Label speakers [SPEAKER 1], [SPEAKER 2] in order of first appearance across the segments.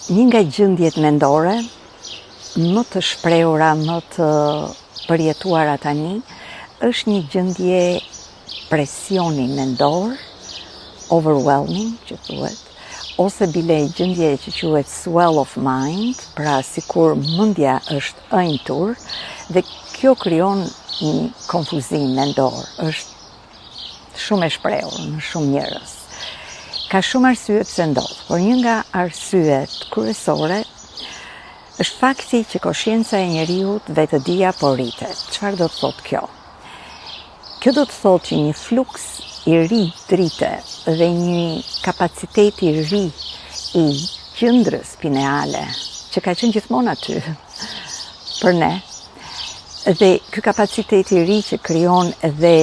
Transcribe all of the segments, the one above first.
[SPEAKER 1] Një nga gjendjet mendore më të shprehura, më të përjetuara tani, është një gjendje presioni mendor, overwhelming, që thuhet, ose bile gjendje që quhet swell of mind, pra sikur mendja është ënjtur dhe kjo krijon një konfuzim mendor. Është shumë e shprehur në shumë njerëz. Ka shumë arsye pse ndodh, por një nga arsyet kryesore është fakti që koscienca e njeriut vetëdia po rritet. Çfarë do të thotë kjo? Kjo do të thotë që një fluks i ri drite dhe një kapacitet i ri i qendrës pineale, që ka qenë gjithmonë aty për ne, dhe ky kapacitet i ri që krijon edhe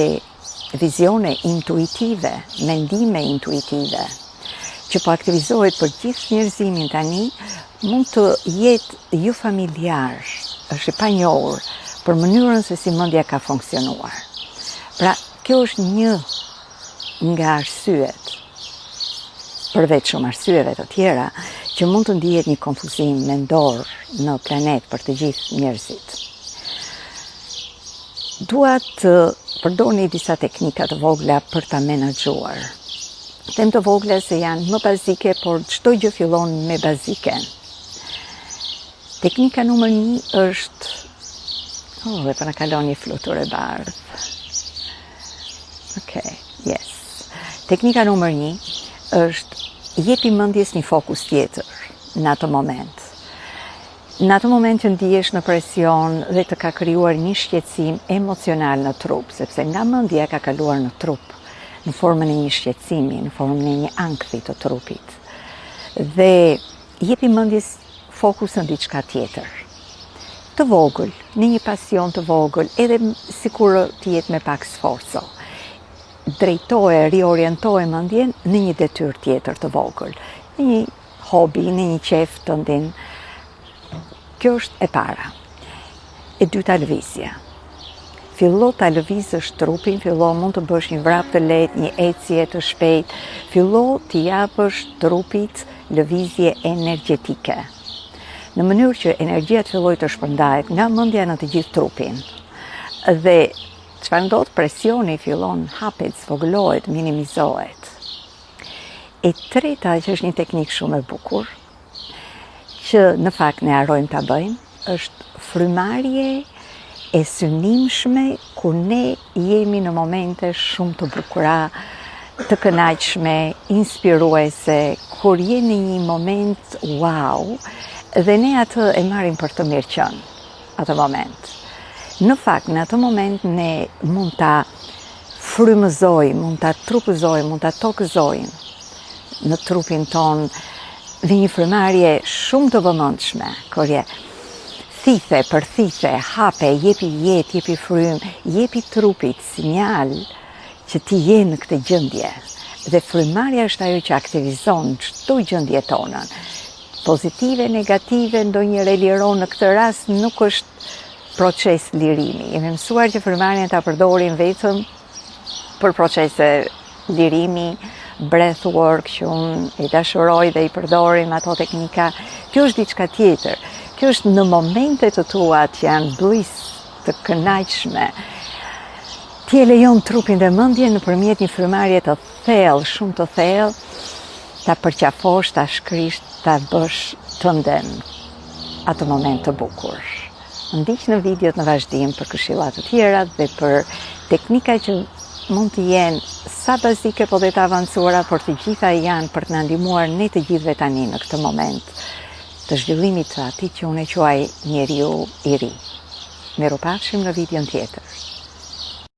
[SPEAKER 1] vizione intuitive, mendime intuitive, që po aktivizohet për gjithë njerëzimin tani, mund të jetë jo familjar, është e panjohur për mënyrën se si mendja ka funksionuar. Pra, kjo është një nga arsyet, përveç shumë arsyeve të tjera, që mund të ndihet një konfuzim mendor në planet për të gjithë njerëzit. Dua të përdorni disa teknika të vogla për ta menaxhuar. Them të vogla se janë më bazike, por çdo gjë fillon me bazike. Teknika numër 1 është... dhe për në kalon një flutur e bardhë. Yes. Teknika numër 1 është jepi mendjes një fokus tjetër në atë moment. Në atë moment që ndihesh në presion dhe të ka krijuar një shqetësim emocional në trup, sepse nga mendja ka kaluar në trup, në formën e një shqetësimi, në formën e një ankthi të trupit. Dhe jepi mendjes fokus në diçka tjetër. Të vogël, në një pasion të vogël, edhe sikur të jetë me pak sforco. Drejtoje, riorientoje mendjen në një detyrë tjetër të vogël, në një hobi, në një qef të ndin. Kjo është e para. E dyta, lëvizja. Fillo ta lëvizësh trupin, fillo mund të bësh një vrap të lehtë, një ecje të shpejtë, fillo t'i japësh trupit lëvizje energjetike. Në mënyrë që energjia të fillojë të shpërndahet nga mendja në të gjithë trupin. Dhe çfarë ndodh? Presioni fillon hapet, zvogëlohet, minimizohet. E treta, që është një teknikë shumë e bukur, që në fakt ne harrojmë ta bëjmë, është frymarrje e synimshme kur ne jemi në momente shumë të bukura, të kënaqshme, inspiruese, kur je në një moment wow, dhe ne atë e marrim për të mirë qenë, atë moment. Në fakt, në atë moment ne mund ta frymëzojmë, mund ta trupëzojmë, mund ta tokëzojmë në trupin ton dhe një frymarrje shumë të vëmendshme, kur je thithe, përthithe, hape, jepi jetë, jepi frym, jepi trupit sinjal që ti je në këtë gjendje. Dhe frymarrja është ajo që aktivizon çdo gjendje tonën. Pozitive, negative, ndonjëherë liron, në këtë rast nuk është proces lirimi. Jemi mësuar që frymarrjen ta përdorim vetëm për procese lirimi, breathwork, që unë i dashuroj dhe i përdorim ato teknika. Kjo është diçka tjetër. Kjo është në momente të tua që janë bliss, të kënaqshme. Ti e lejon trupin dhe mendjen nëpërmjet një frymarrje të thellë, shumë të thellë, ta përqafosh, ta shkrish, ta bësh tënden atë moment të bukur. Ndiq në videot në vazhdim për këshilla të tjera dhe për teknika që mund të jenë sa bazike po dhe të avancuara, por të gjitha janë për të na ndihmuar ne të gjithëve tani në këtë moment të zhvillimit të atij që unë e quaj njeriu i ri. Mirupafshim në videon tjetër.